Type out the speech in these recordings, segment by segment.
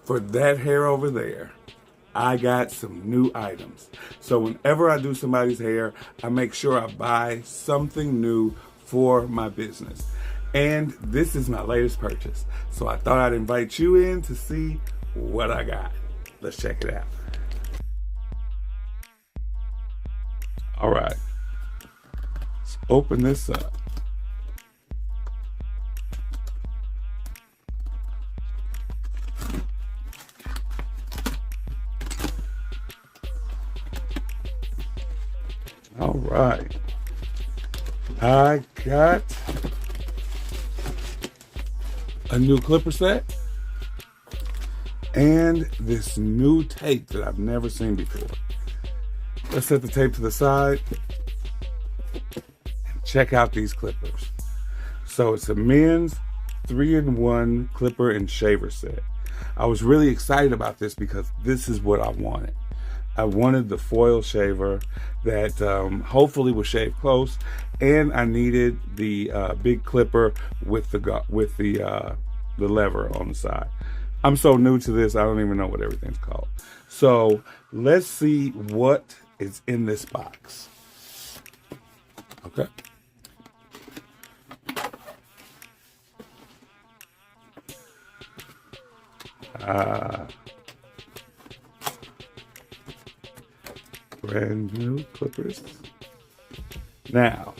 for that hair over there, I got some new items. So whenever I do somebody's hair, I make sure I buy something new for my business. And this is my latest purchase. So I thought I'd invite you in to see what I got. Let's check it out. All right, let's open this up. All right, I got a new clipper set and this new tape that I've never seen before. Let's set the tape to the side and check out these clippers. So it's a men's 3-in-1 clipper and shaver set. I was really excited about this because this is what I wanted. I wanted the foil shaver that hopefully will shave close, and I needed the big clipper with the lever on the side. I'm so new to this, I don't even know what everything's called. So let's see what is in this box. Okay. Brand new clippers. Now,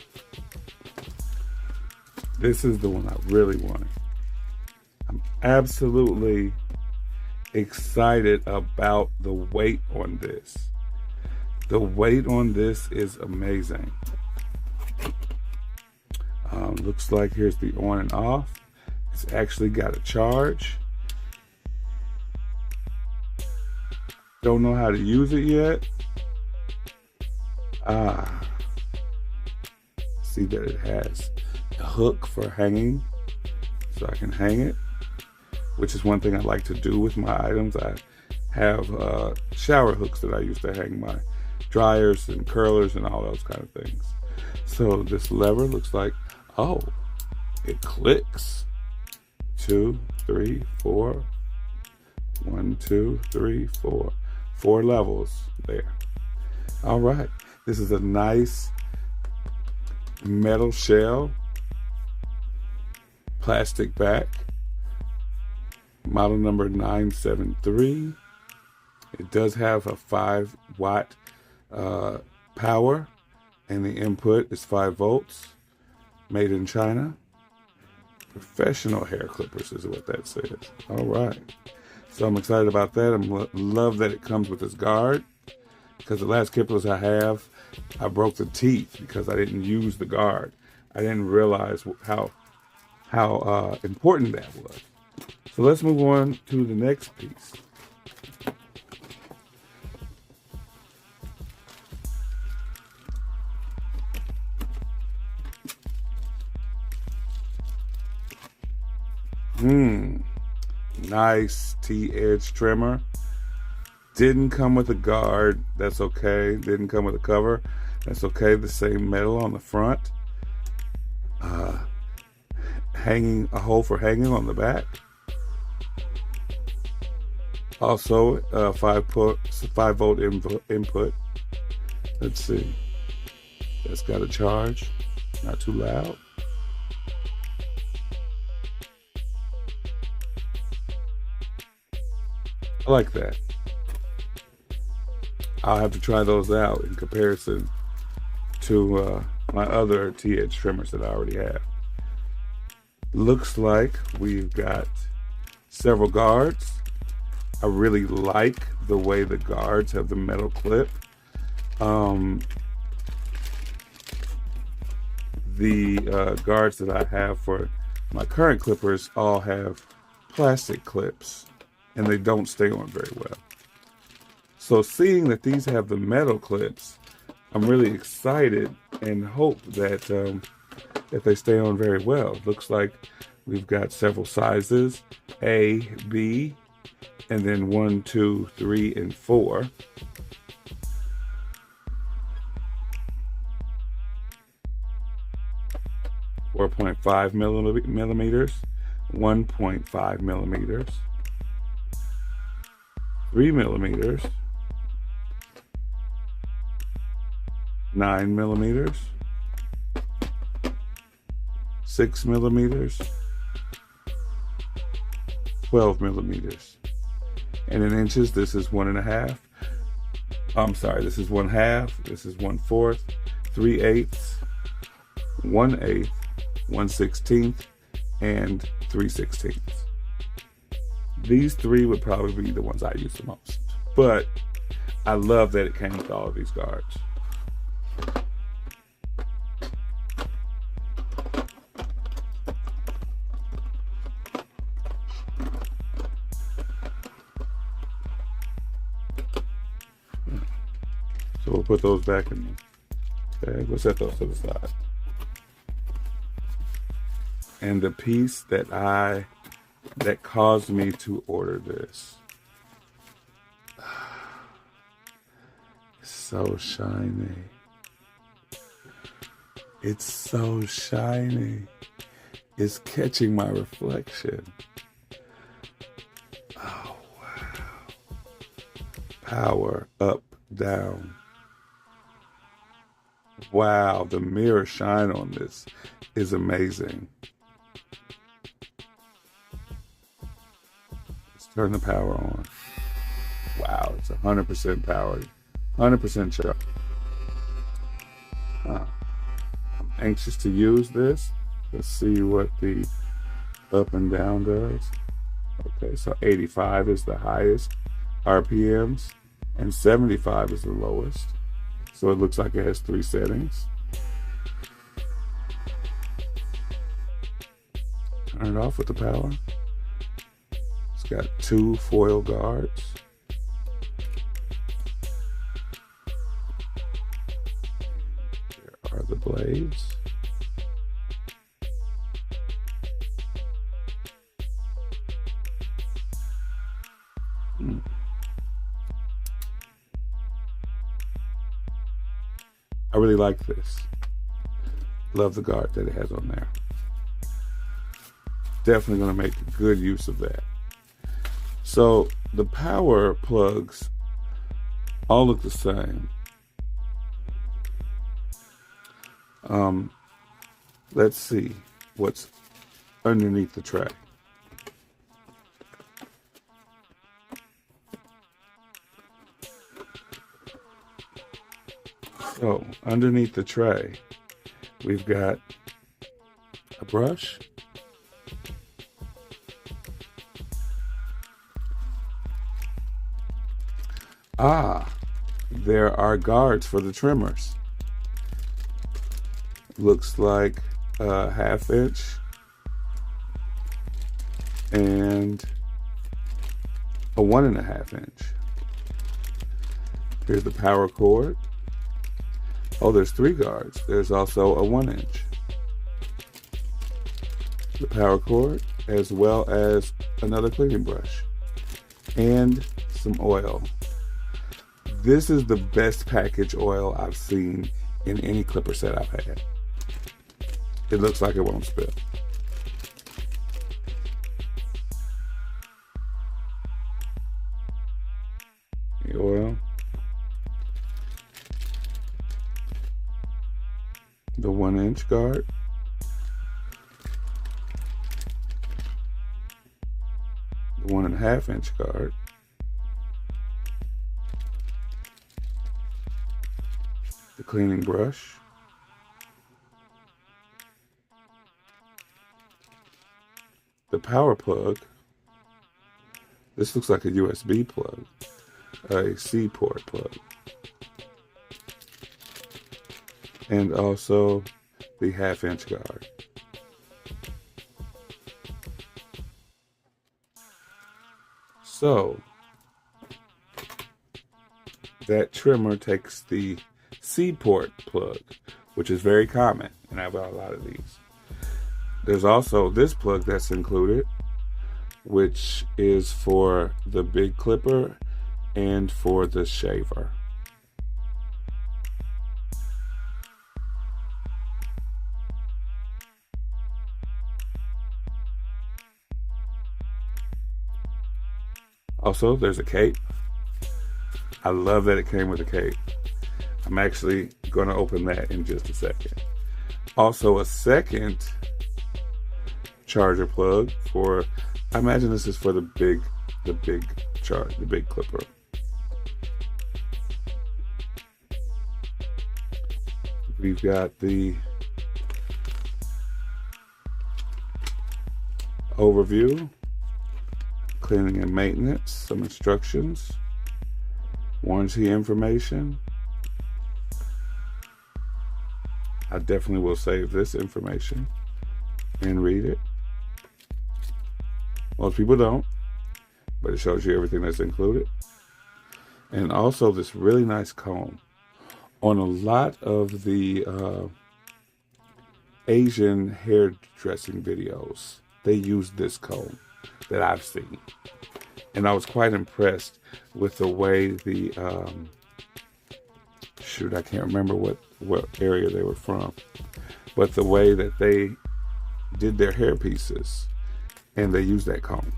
this is the one I really wanted. I'm absolutely excited about the weight on this. The weight on this is amazing. Looks like here's the on and off. It's actually got a charge. Don't know how to use it yet. See that it has a hook for hanging, so I can hang it, which is one thing I like to do with my items. I have shower hooks that I use to hang my dryers and curlers and all those kind of things. So this lever looks like, oh, it clicks. 2, 3, 4. 1, 2, 3, 4. 4 levels there. All right. This is a nice metal shell, plastic back, model number 973. It does have a 5-watt power, and the input is 5 volts, made in China. Professional hair clippers is what that says. All right. So I'm excited about that. I love that it comes with this guard, because the last clippers I have, I broke the teeth because I didn't use the guard. I didn't realize how important that was. So let's move on to the next piece. Nice T-edge trimmer. Didn't come with a guard. That's okay. Didn't come with a cover. That's okay. The same metal on the front. Hanging, a hole for hanging on the back. Also, 5 volt input. Let's see. That's got a charge. Not too loud. I like that. I'll have to try those out in comparison to my other T-edge trimmers that I already have. Looks like we've got several guards. I really like the way the guards have the metal clip. The guards that I have for my current clippers all have plastic clips, and they don't stay on very well. So seeing that these have the metal clips, I'm really excited and hope that that they stay on very well. Looks like we've got several sizes, A, B, and then 1, 2, 3, and 4. .5 millimeters, 1.5 millimeters, 3 millimeters, 9 millimeters, 6 millimeters, 12 millimeters. And in inches, this is 1.5. I'm sorry, this is 1/2, this is 1/4, 3/8, 1/8, 1/16, and 3/16. These three would probably be the ones I use the most. But I love that it came with all of these guards. So we'll put those back in the bag. We'll set those to the side. And the piece that caused me to order this. It's so shiny. It's so shiny. It's catching my reflection. Oh, wow. Power up, down. Wow, the mirror shine on this is amazing. Let's turn the power on. Wow, it's 100% power, 100% charge. I'm anxious to use this. Let's see what the up and down does. Okay, so 85 is the highest RPMs and 75 is the lowest. So it looks like it has 3 settings. Turn it off with the power. It's got 2 foil guards. There are the blades. I really like this. Love the guard that it has on there. Definitely going to make good use of that. So the power plugs all look the same. Let's see what's underneath the tray. So underneath the tray, we've got a brush, there are guards for the trimmers. Looks like a 1/2 inch and a 1.5 inch. Here's the power cord. Oh, there's 3 guards. There's also a 1 inch. The power cord, as well as another cleaning brush and some oil. This is the best package oil I've seen in any clipper set I've had. It looks like it won't spill. The oil. The 1 inch guard. The 1.5 inch guard. The cleaning brush. The power plug. This looks like a USB plug, a C port plug. And also the 1/2 inch guard. So that trimmer takes the C port plug, which is very common, and I bought a lot of these. There's also this plug that's included, which is for the big clipper and for the shaver. Also, there's a cape I love that it came with a cape. I'm actually going to open that in just a second. Also, a second charger plug for, I imagine this is for the big clipper. We've got the overview, cleaning and maintenance, some instructions, warranty information. I definitely will save this information and read it. Most people don't, but it shows you everything that's included. And also this really nice comb. On a lot of the Asian hairdressing videos, they use this comb that I've seen. And I was quite impressed with the way the, shoot, I can't remember what area they were from, but the way that they did their hair pieces, and they used that comb.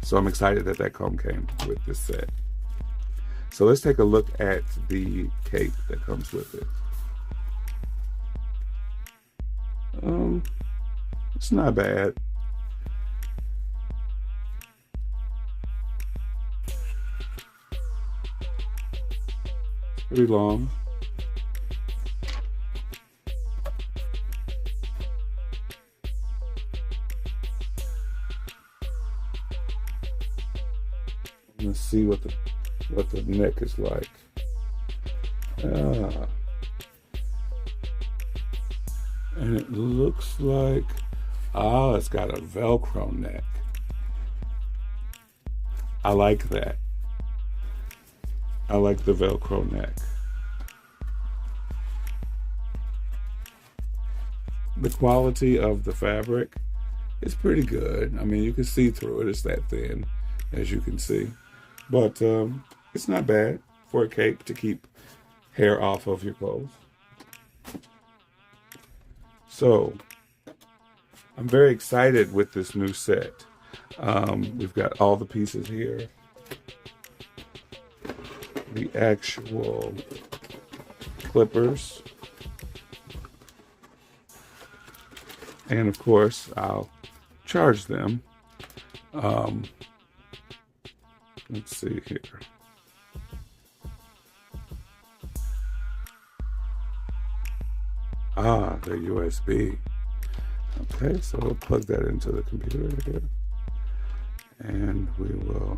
So I'm excited that that comb came with this set. So let's take a look at the cape that comes with it. It's not bad. It's pretty long. Let's see what the neck is like. And it looks like, it's got a Velcro neck. I like that. I like the Velcro neck. The quality of the fabric is pretty good. I mean, you can see through it. It's that thin, as you can see. But it's not bad for a cape to keep hair off of your clothes. So I'm very excited with this new set. We've got all the pieces here. The actual clippers. And of course, I'll charge them. Let's see here. They're USB. Okay, so we'll plug that into the computer here. And we will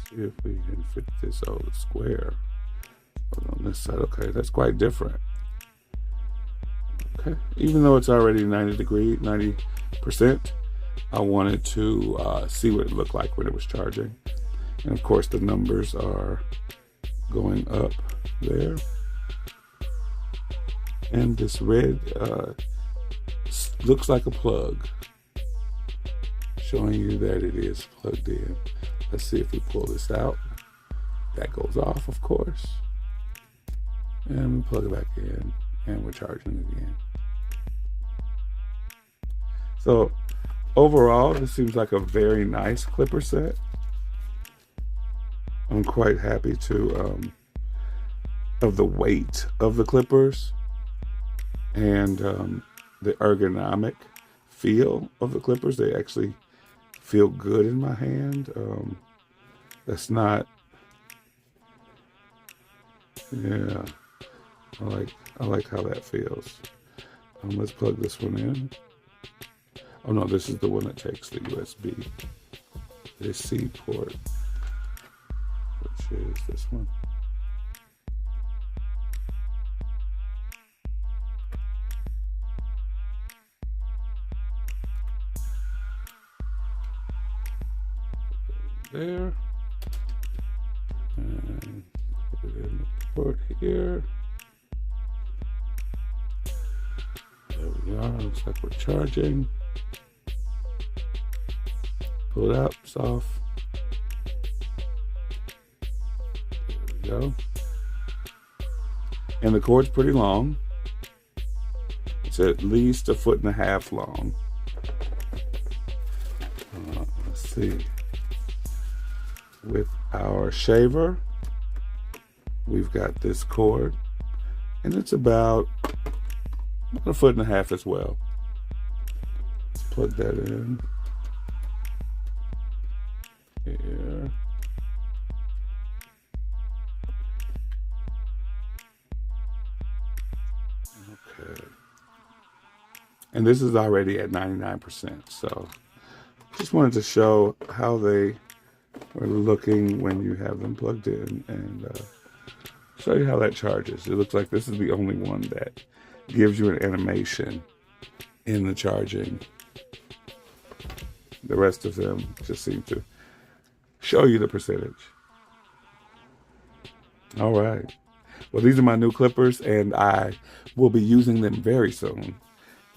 see if we can fit this old square on this side. Okay, that's quite different. Okay, even though it's already 90%, I wanted to see what it looked like when it was charging. And of course the numbers are going up there. And this red looks like a plug, showing you that it is plugged in. Let's see if we pull this out. That goes off, of course. And we plug it back in, and we're charging again. So overall, this seems like a very nice clipper set. I'm quite happy of the weight of the clippers and the ergonomic feel of the clippers. They actually feel good in my hand. That's not, yeah, I like how that feels. Let's plug this one in. Oh no, this is the one that takes the USB, the C port, which is this one. There, and put it in the port here. There we are. Looks like we're charging. Pull it out, it's off. There we go. And the cord's pretty long. It's at least 1.5 feet long. Let's see. with our shaver, we've got this cord, and it's about 1.5 feet as well. Let's plug that in here. Okay. And this is already at 99%, so just wanted to show how they are looking when you have them plugged in, and show you how that charges. It looks like this is the only one that gives you an animation in the charging. The rest of them just seem to show you the percentage. All right. Well, these are my new clippers, and I will be using them very soon.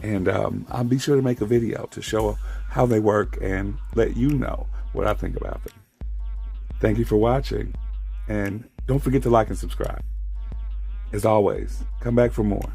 And I'll be sure to make a video to show how they work and let you know what I think about them. Thank you for watching, and don't forget to like and subscribe. As always, come back for more.